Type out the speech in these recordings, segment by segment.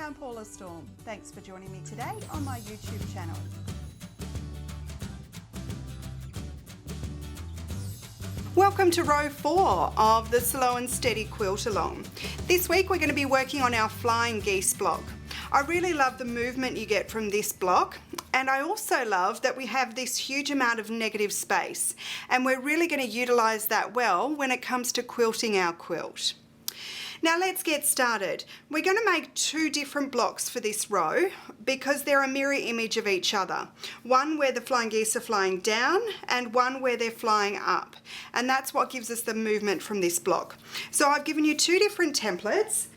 I'm Paula Storm. Thanks for joining me today on my YouTube channel. Welcome to row 4 of the Slow and Steady Quilt Along. This week we're going to be working on our Flying Geese block. I really love the movement you get from this block, and I also love that we have this huge amount of negative space, and we're really going to utilize that well when it comes to quilting our quilt. Now let's get started. We're going to make 2 different blocks for this row because they're a mirror image of each other. One where the flying geese are flying down and one where they're flying up. And that's what gives us the movement from this block. So I've given you 2 different templates.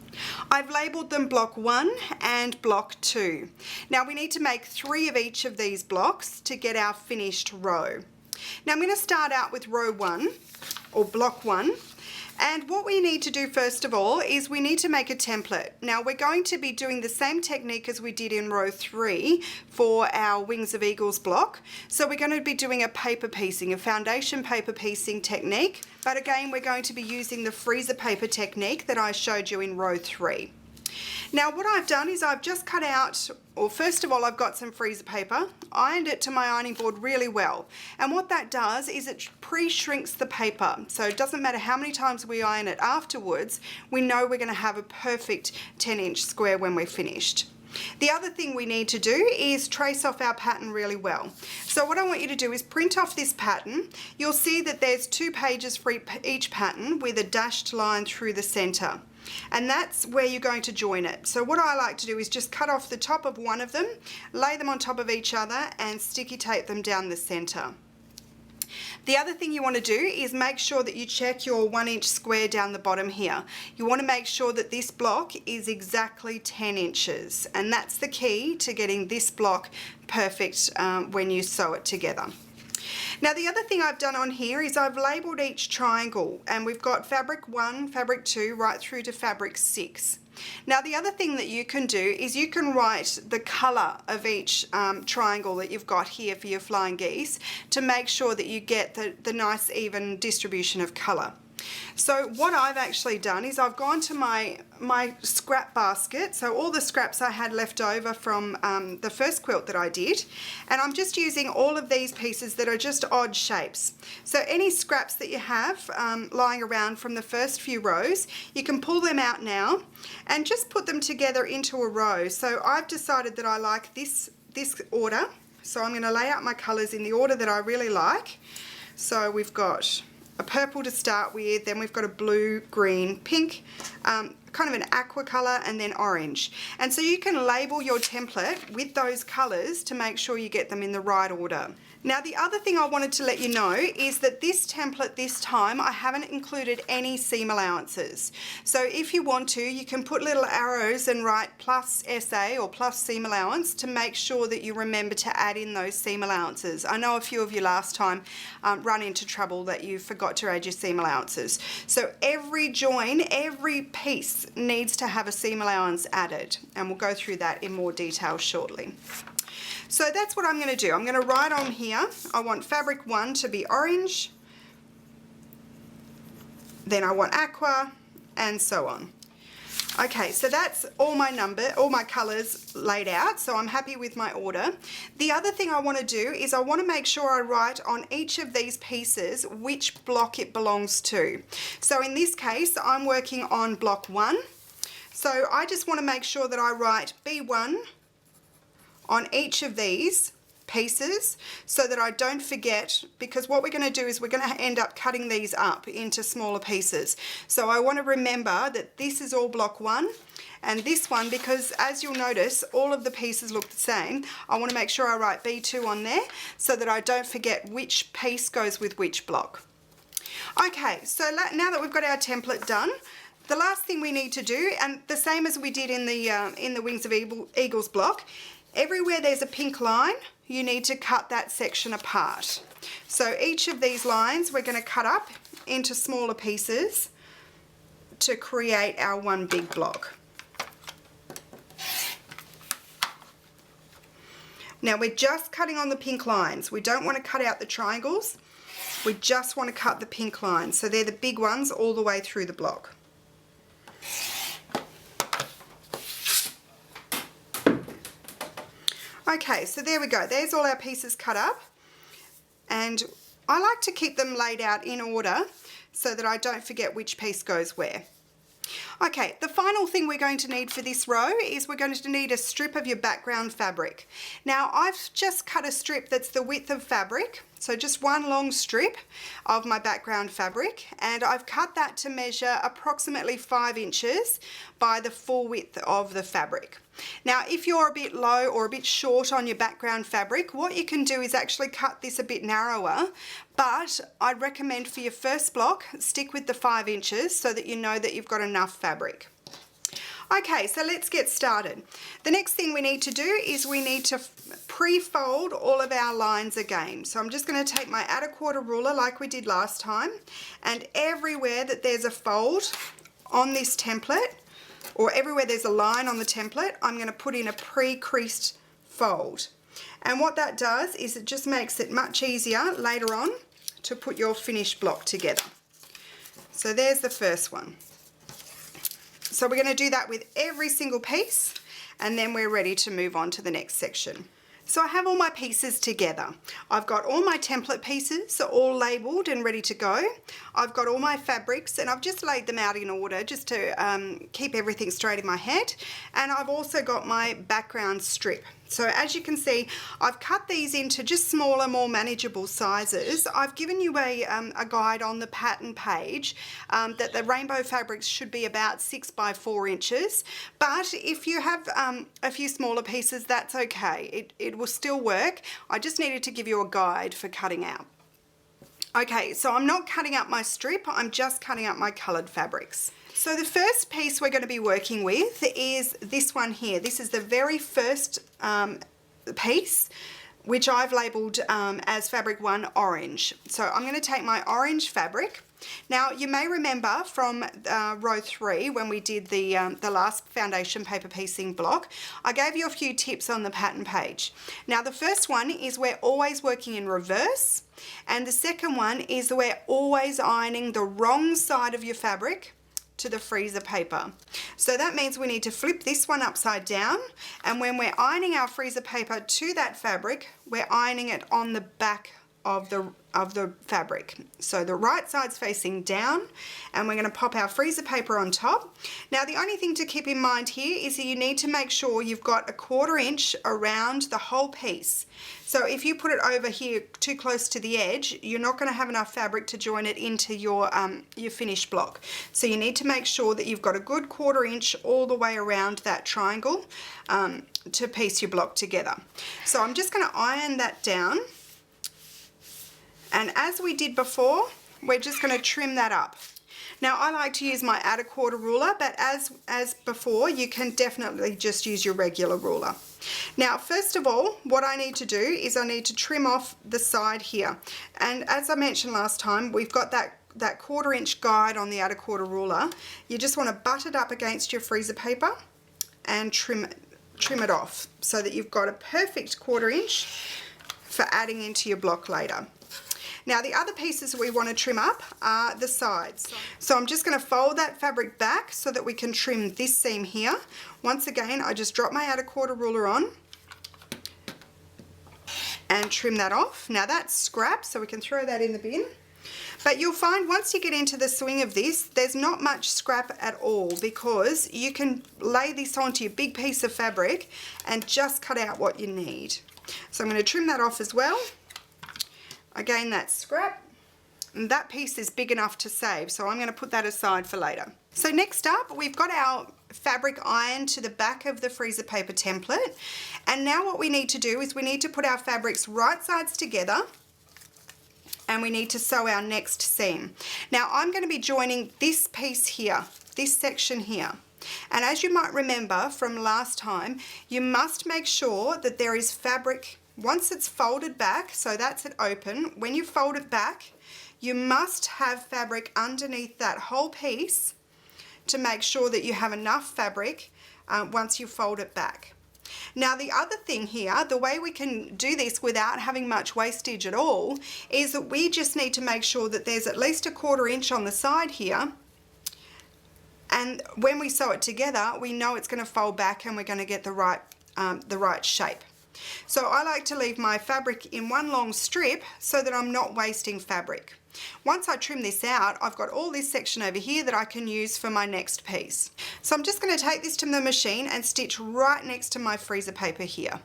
I've labelled them block 1 and block 2. Now we need to make 3 of each of these blocks to get our finished row. Now I'm going to start out with row 1 or block 1. And what we need to do first of all is we need to make a template. Now we're going to be doing the same technique as we did in row 3 for our Wings of Eagles block. So we're going to be doing a paper piecing, a foundation paper piecing technique. But again, we're going to be using the freezer paper technique that I showed you in row 3. Now what I've done is I've just cut out, or first of all I've got some freezer paper, ironed it to my ironing board really well, and what that does is it pre-shrinks the paper, so it doesn't matter how many times we iron it afterwards, we know we're going to have a perfect 10-inch square when we're finished. The other thing we need to do is trace off our pattern really well. So what I want you to do is print off this pattern. You'll see that there's 2 pages for each pattern with a dashed line through the center. And that's where you're going to join it. So what I like to do is just cut off the top of one of them, lay them on top of each other and sticky tape them down the center. The other thing you want to do is make sure that you check your 1-inch square down the bottom here. You want to make sure that this block is exactly 10 inches, and that's the key to getting this block perfect when you sew it together. Now the other thing I've done on here is I've labelled each triangle, and we've got fabric 1, fabric 2 right through to fabric 6. Now the other thing that you can do is you can write the colour of each triangle that you've got here for your flying geese to make sure that you get the nice even distribution of colour. So what I've actually done is I've gone to my scrap basket, so all the scraps I had left over from the first quilt that I did, and I'm just using all of these pieces that are just odd shapes. So any scraps that you have lying around from the first few rows, you can pull them out now and just put them together into a row. So I've decided that I like this order, so I'm going to lay out my colours in the order that I really like. So we've got a purple to start with, then we've got a blue, green, pink, kind of an aqua colour, and then orange. And so you can label your template with those colours to make sure you get them in the right order. Now the other thing I wanted to let you know is that this template this time I haven't included any seam allowances. So if you want to, you can put little arrows and write plus SA or plus seam allowance to make sure that you remember to add in those seam allowances. I know a few of you last time run into trouble that you forgot to add your seam allowances. So every join, every piece needs to have a seam allowance added, and we'll go through that in more detail shortly. So that's what I'm going to do. I'm going to write on here, I want fabric 1 to be orange, then I want aqua, and so on. Okay, so that's all my colours laid out, so I'm happy with my order. The other thing I want to do is I want to make sure I write on each of these pieces which block it belongs to. So in this case, I'm working on block 1. So I just want to make sure that I write B1 on each of these pieces so that I don't forget, because what we're going to do is we're going to end up cutting these up into smaller pieces. So I want to remember that this is all block 1 and this one, because as you'll notice all of the pieces look the same, I want to make sure I write B2 on there so that I don't forget which piece goes with which block. Okay, so now that we've got our template done, the last thing we need to do, and the same as we did in the Wings of Eagles block, everywhere there's a pink line, you need to cut that section apart. So each of these lines we're going to cut up into smaller pieces to create our one big block. Now we're just cutting on the pink lines. We don't want to cut out the triangles. We just want to cut the pink lines. So they're the big ones all the way through the block. Okay, so there we go. There's all our pieces cut up, and I like to keep them laid out in order so that I don't forget which piece goes where. Okay, the final thing we're going to need for this row is we're going to need a strip of your background fabric. Now I've just cut a strip that's the width of fabric, so just one long strip of my background fabric, and I've cut that to measure approximately 5 inches by the full width of the fabric. Now if you're a bit low or a bit short on your background fabric, what you can do is actually cut this a bit narrower, but I'd recommend for your first block stick with the 5 inches so that you know that you've got enough fabric. Okay, so let's get started. The next thing we need to do is we need to pre-fold all of our lines again. So I'm just going to take my add a quarter ruler like we did last time, and everywhere that there's a fold on this template, or everywhere there's a line on the template, I'm going to put in a pre-creased fold. And what that does is it just makes it much easier later on to put your finished block together. So there's the first one. So we're going to do that with every single piece, and then we're ready to move on to the next section. So I have all my pieces together. I've got all my template pieces all labelled and ready to go. I've got all my fabrics, and I've just laid them out in order just to keep everything straight in my head. And I've also got my background strip. So as you can see, I've cut these into just smaller, more manageable sizes. I've given you a guide on the pattern page that the rainbow fabrics should be about 6 by 4 inches. But if you have a few smaller pieces, that's okay. It will still work. I just needed to give you a guide for cutting out. Okay, so I'm not cutting up my strip, I'm just cutting up my coloured fabrics. So the first piece we're going to be working with is this one here. This is the very first piece, which I've labelled as fabric 1 orange. So I'm going to take my orange fabric. Now you may remember from row 3 when we did the last foundation paper piecing block, I gave you a few tips on the pattern page. Now the first one is we're always working in reverse, and the second one is we're always ironing the wrong side of your fabric to the freezer paper. So that means we need to flip this one upside down, and when we're ironing our freezer paper to that fabric, we're ironing it on the back of the fabric. So the right side's facing down, and we're going to pop our freezer paper on top. Now the only thing to keep in mind here is that you need to make sure you've got a 1/4 inch around the whole piece. So if you put it over here too close to the edge, you're not going to have enough fabric to join it into your finished block. So you need to make sure that you've got a good 1/4 inch all the way around that triangle to piece your block together. So I'm just going to iron that down. And as we did before, we're just going to trim that up. Now I like to use my add a quarter ruler, but as before, you can definitely just use your regular ruler. Now first of all, what I need to do is I need to trim off the side here. And as I mentioned last time, we've got that 1/4 inch guide on the add a quarter ruler. You just want to butt it up against your freezer paper and trim it off so that you've got a perfect 1/4 inch for adding into your block later. Now the other pieces we want to trim up are the sides. So I'm just going to fold that fabric back so that we can trim this seam here. Once again, I just drop my add a quarter ruler on and trim that off. Now that's scrap, so we can throw that in the bin. But you'll find once you get into the swing of this, there's not much scrap at all, because you can lay this onto your big piece of fabric and just cut out what you need. So I'm going to trim that off as well. Again, that's scrap, and that piece is big enough to save, so I'm going to put that aside for later. So next up, we've got our fabric ironed to the back of the freezer paper template, and now what we need to do is we need to put our fabrics right sides together, and we need to sew our next seam. Now I'm going to be joining this piece here, this section here. And as you might remember from last time, you must make sure that there is fabric once it's folded back, so that's it open. When you fold it back, you must have fabric underneath that whole piece to make sure that you have enough fabric once you fold it back. Now the other thing here, the way we can do this without having much wastage at all, is that we just need to make sure that there's at least a 1/4 inch on the side here, and when we sew it together, we know it's going to fold back and we're going to get the right shape. So I like to leave my fabric in one long strip so that I'm not wasting fabric. Once I trim this out, I've got all this section over here that I can use for my next piece. So I'm just going to take this to the machine and stitch right next to my freezer paper here.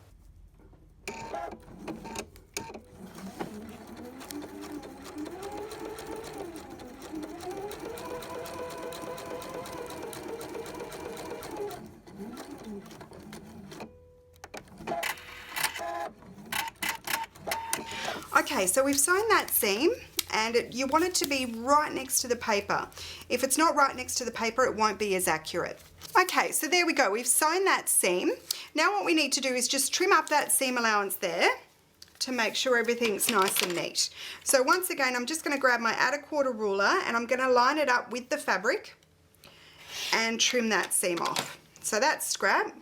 Okay, so we've sewn that seam, and you want it to be right next to the paper. If it's not right next to the paper, it won't be as accurate. Okay, so there we go. We've sewn that seam. Now what we need to do is just trim up that seam allowance there to make sure everything's nice and neat. So once again, I'm just going to grab my 1/4 ruler and I'm going to line it up with the fabric and trim that seam off. So that's scrap.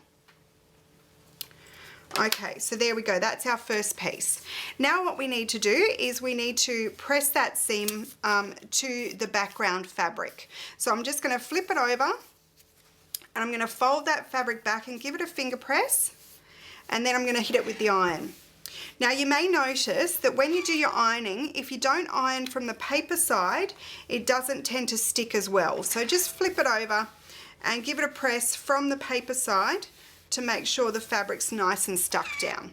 Okay, so there we go, that's our first piece. Now what we need to do is we need to press that seam to the background fabric. So I'm just going to flip it over and I'm going to fold that fabric back and give it a finger press, and then I'm going to hit it with the iron. Now you may notice that when you do your ironing, if you don't iron from the paper side, it doesn't tend to stick as well. So just flip it over and give it a press from the paper side to make sure the fabric's nice and stuck down.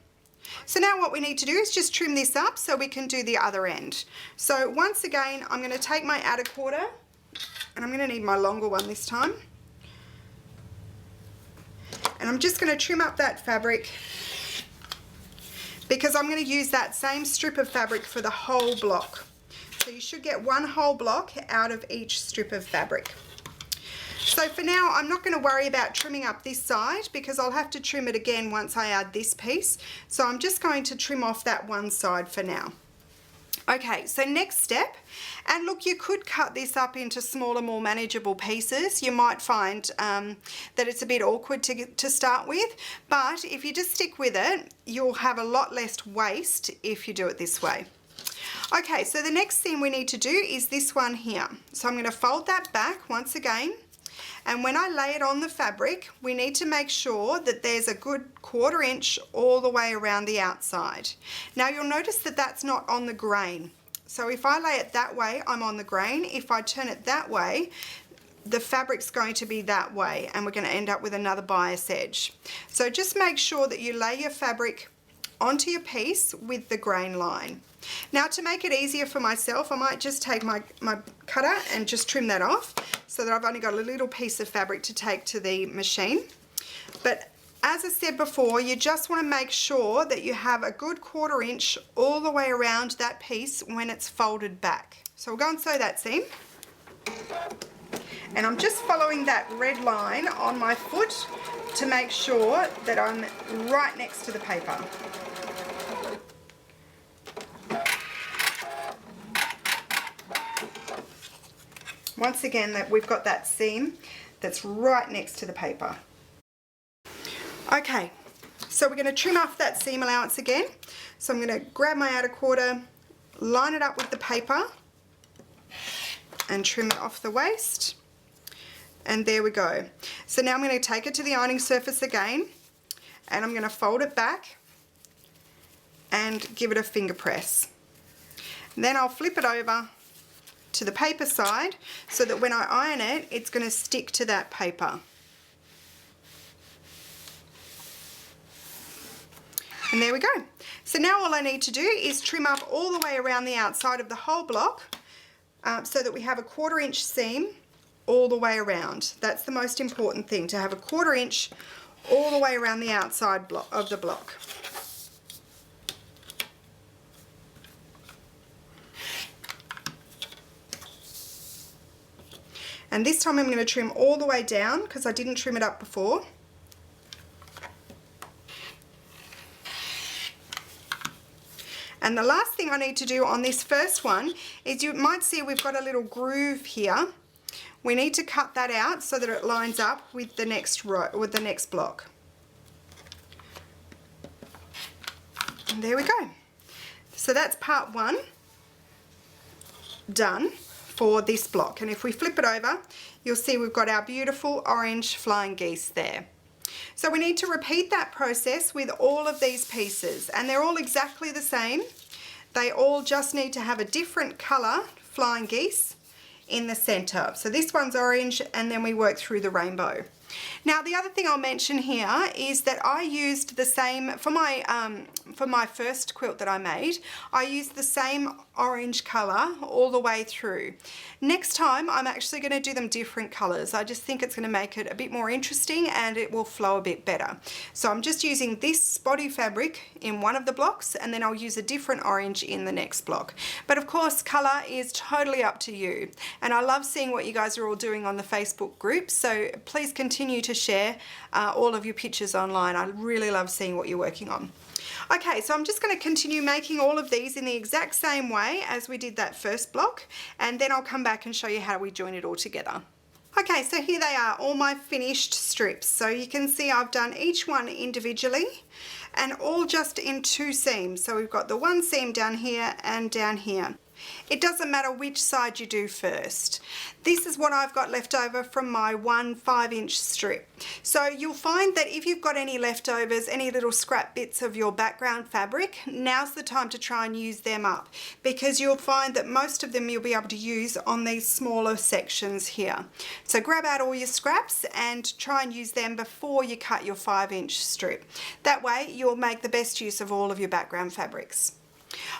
So now what we need to do is just trim this up so we can do the other end. So once again, I'm going to take my 1/4, and I'm going to need my longer one this time. And I'm just going to trim up that fabric because I'm going to use that same strip of fabric for the whole block. So you should get one whole block out of each strip of fabric. So for now, I'm not going to worry about trimming up this side because I'll have to trim it again once I add this piece. So I'm just going to trim off that one side for now. Okay, so next step, and look, you could cut this up into smaller, more manageable pieces. You might find that it's a bit awkward to start with, but if you just stick with it, you'll have a lot less waste if you do it this way. Okay, so the next thing we need to do is this one here. So I'm going to fold that back once again. And when I lay it on the fabric, we need to make sure that there's a good 1/4 inch all the way around the outside. Now you'll notice that that's not on the grain. So if I lay it that way, I'm on the grain. If I turn it that way, the fabric's going to be that way, and we're going to end up with another bias edge. So just make sure that you lay your fabric onto your piece with the grain line. Now to make it easier for myself, I might just take my cutter and just trim that off so that I've only got a little piece of fabric to take to the machine. But as I said before, you just want to make sure that you have a good 1/4 inch all the way around that piece when it's folded back. So we'll go and sew that seam. And I'm just following that red line on my foot to make sure that I'm right next to the paper. Once again, that we've got that seam that's right next to the paper. Okay, so we're going to trim off that seam allowance again. So I'm going to grab my 1/4, line it up with the paper and trim it off the waist. And there we go. So now I'm going to take it to the ironing surface again, and I'm going to fold it back and give it a finger press. And then I'll flip it over to the paper side so that when I iron it, it's going to stick to that paper. And there we go. So now all I need to do is trim up all the way around the outside of the whole block so that we have a 1/4 inch seam all the way around. That's the most important thing, to have a 1/4 inch all the way around the outside of the block. And this time I'm going to trim all the way down because I didn't trim it up before. And the last thing I need to do on this first one is, you might see we've got a little groove here. We need to cut that out so that it lines up with the next row, with the next block. And there we go. So that's part one done for this block. And if we flip it over, you'll see we've got our beautiful orange flying geese there. So we need to repeat that process with all of these pieces, and they're all exactly the same. They all just need to have a different colour flying geese in the centre. So this one's orange, and then we work through the rainbow. Now the other thing I'll mention here is that I used the same, for my first quilt that I made, I used the same orange colour all the way through. Next time I'm actually going to do them different colours. I just think it's going to make it a bit more interesting and it will flow a bit better. So I'm just using this spotty fabric in one of the blocks, and then I'll use a different orange in the next block. But of course colour is totally up to you, and I love seeing what you guys are all doing on the Facebook group, so please continue to share all of your pictures online. I really love seeing what you're working on. Okay, so I'm just going to continue making all of these in the exact same way as we did that first block, and then I'll come back and show you how we join it all together. Okay, so here they are, all my finished strips. So you can see I've done each one individually and all just in 2 seams. So we've got the one seam down here and down here. It doesn't matter which side you do first. This is what I've got left over from my 1 5-inch strip. So you'll find that if you've got any leftovers, any little scrap bits of your background fabric, now's the time to try and use them up, because you'll find that most of them you'll be able to use on these smaller sections here. So grab out all your scraps and try and use them before you cut your 5-inch strip. That way you'll make the best use of all of your background fabrics.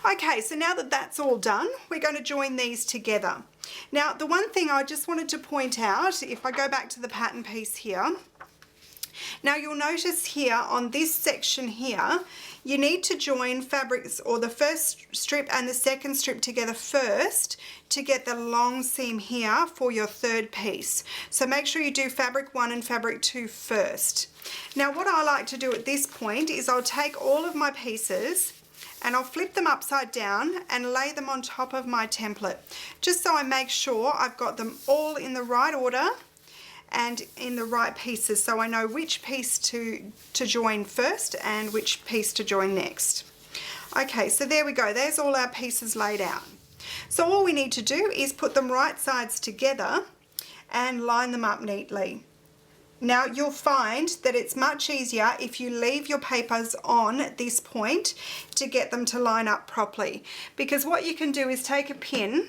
Okay, so now that that's all done, we're going to join these together. Now, the one thing I just wanted to point out, if I go back to the pattern piece here, now you'll notice here on this section here, you need to join fabrics, or the first strip and the second strip together first to get the long seam here for your third piece. So make sure you do fabric 1 and fabric 2 first. Now what I like to do at this point is I'll take all of my pieces and I'll flip them upside down and lay them on top of my template, just so I make sure I've got them all in the right order and in the right pieces, so I know which piece to join first and which piece to join next. Okay, so there we go, there's all our pieces laid out. So all we need to do is put them right sides together and line them up neatly. Now you'll find that it's much easier if you leave your papers on at this point to get them to line up properly, because what you can do is take a pin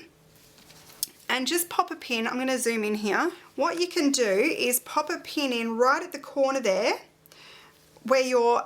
and just pop a pin. I'm going to zoom in here. What you can do is pop a pin in right at the corner there where your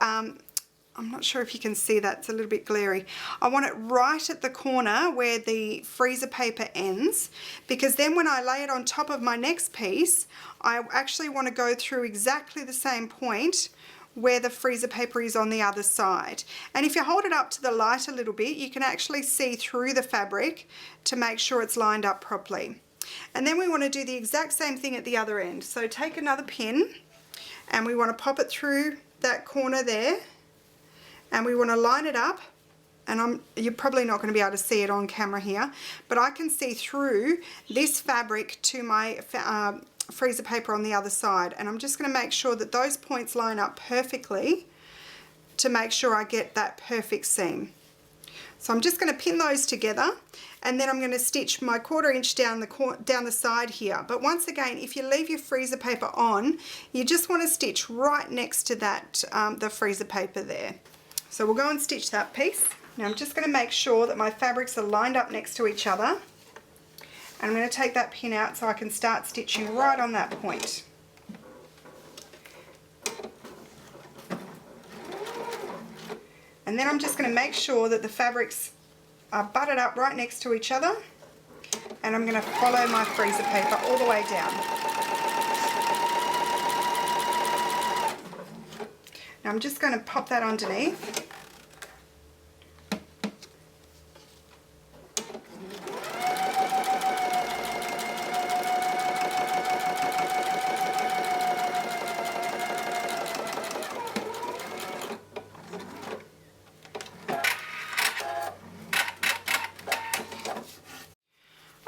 I'm not sure if you can see that, it's a little bit glary. I want it right at the corner where the freezer paper ends, because then when I lay it on top of my next piece, I actually want to go through exactly the same point where the freezer paper is on the other side. And if you hold it up to the light a little bit, you can actually see through the fabric to make sure it's lined up properly. And then we want to do the exact same thing at the other end. So take another pin and we want to pop it through that corner there. And we want to line it up, and you're probably not going to be able to see it on camera here, but I can see through this fabric to my freezer paper on the other side, and I'm just going to make sure that those points line up perfectly to make sure I get that perfect seam. So I'm just going to pin those together, and then I'm going to stitch my 1/4 inch down the side here. But once again, if you leave your freezer paper on, you just want to stitch right next to that the freezer paper there. So we'll go and stitch that piece. Now I'm just going to make sure that my fabrics are lined up next to each other. And I'm going to take that pin out so I can start stitching right on that point. And then I'm just going to make sure that the fabrics are butted up right next to each other. And I'm going to follow my freezer paper all the way down. Now I'm just going to pop that underneath.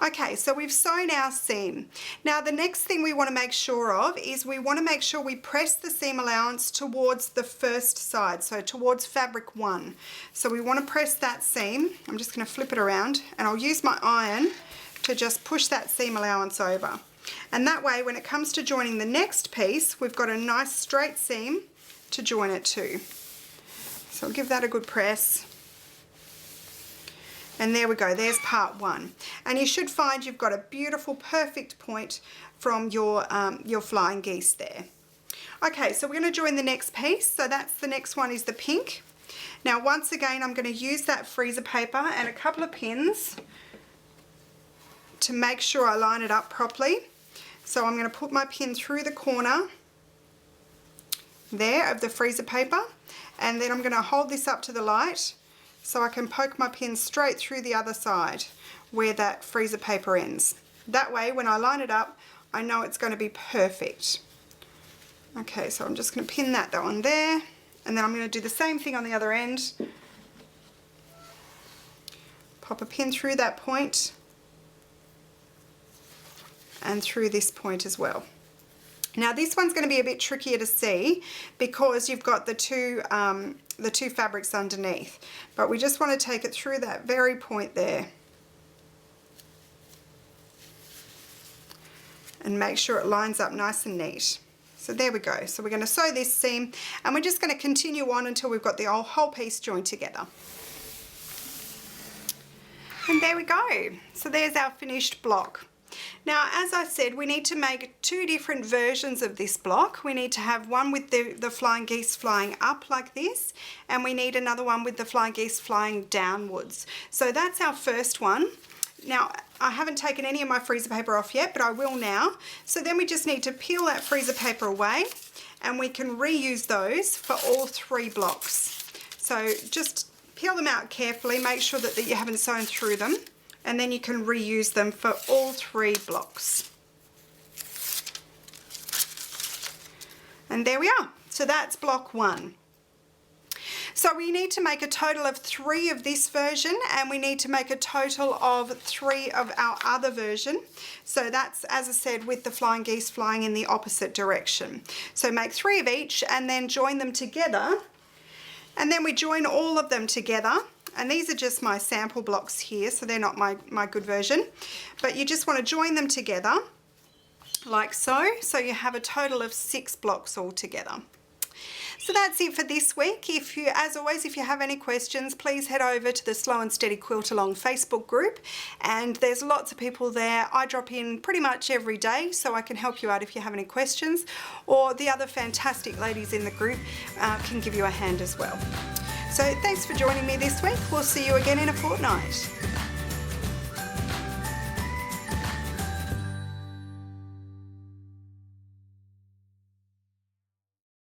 Okay, so we've sewn our seam. Now the next thing we want to make sure of is we want to make sure we press the seam allowance towards the first side, so towards fabric 1. So we want to press that seam. I'm just going to flip it around and I'll use my iron to just push that seam allowance over. And that way, when it comes to joining the next piece, we've got a nice straight seam to join it to. So I'll give that a good press. And there we go, there's part one. And you should find you've got a beautiful, perfect point from your flying geese there. Okay, so we're going to join the next piece. So that's the next one is the pink. Now once again, I'm going to use that freezer paper and a couple of pins to make sure I line it up properly. So I'm going to put my pin through the corner there of the freezer paper, and then I'm going to hold this up to the light so I can poke my pin straight through the other side where that freezer paper ends. That way, when I line it up, I know it's going to be perfect. Okay, so I'm just going to pin that on there, and then I'm going to do the same thing on the other end. Pop a pin through that point and through this point as well. Now this one's going to be a bit trickier to see because you've got the two fabrics underneath, but we just want to take it through that very point there and make sure it lines up nice and neat. So there we go. So we're going to sew this seam, and we're just going to continue on until we've got the whole piece joined together. And there we go. So there's our finished block. Now, as I said, we need to make two different versions of this block. We need to have one with the flying geese flying up like this, and we need another one with the flying geese flying downwards. So that's our first one. Now, I haven't taken any of my freezer paper off yet, but I will now. So then we just need to peel that freezer paper away, and we can reuse those for all three blocks. So just peel them out carefully, make sure that you haven't sewn through them, and then you can reuse them for all three blocks. And there we are. So that's block one. So we need to make a total of 3 of this version, and we need to make a total of 3 of our other version. So that's, as I said, with the flying geese flying in the opposite direction. So make 3 of each and then join them together. And then we join all of them together. And these are just my sample blocks here, so they're not my good version. But you just want to join them together like so. So you have a total of 6 blocks all together. So that's it for this week. As always, if you have any questions, please head over to the Slow and Steady Quilt Along Facebook group, and there's lots of people there. I drop in pretty much every day, so I can help you out if you have any questions, or the other fantastic ladies in the group can give you a hand as well. So thanks for joining me this week. We'll see you again in a fortnight.